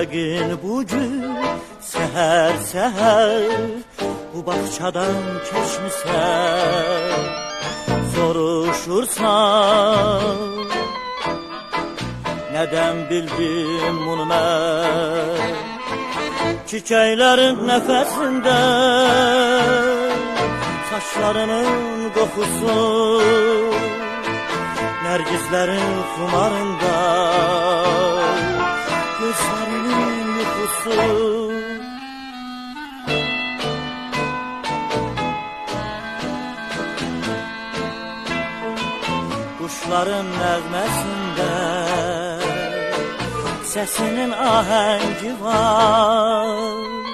yəqin bugün səhər bu bağçadan keçmisən, soruşursan nədən bildim bunu mən? Çiçəklərin nəfəsində, saçlarının qoxusu, nərgizlərin xumarında, gözlərinin yuxusu. Quşların nəğməsində səsinin ahəngi var,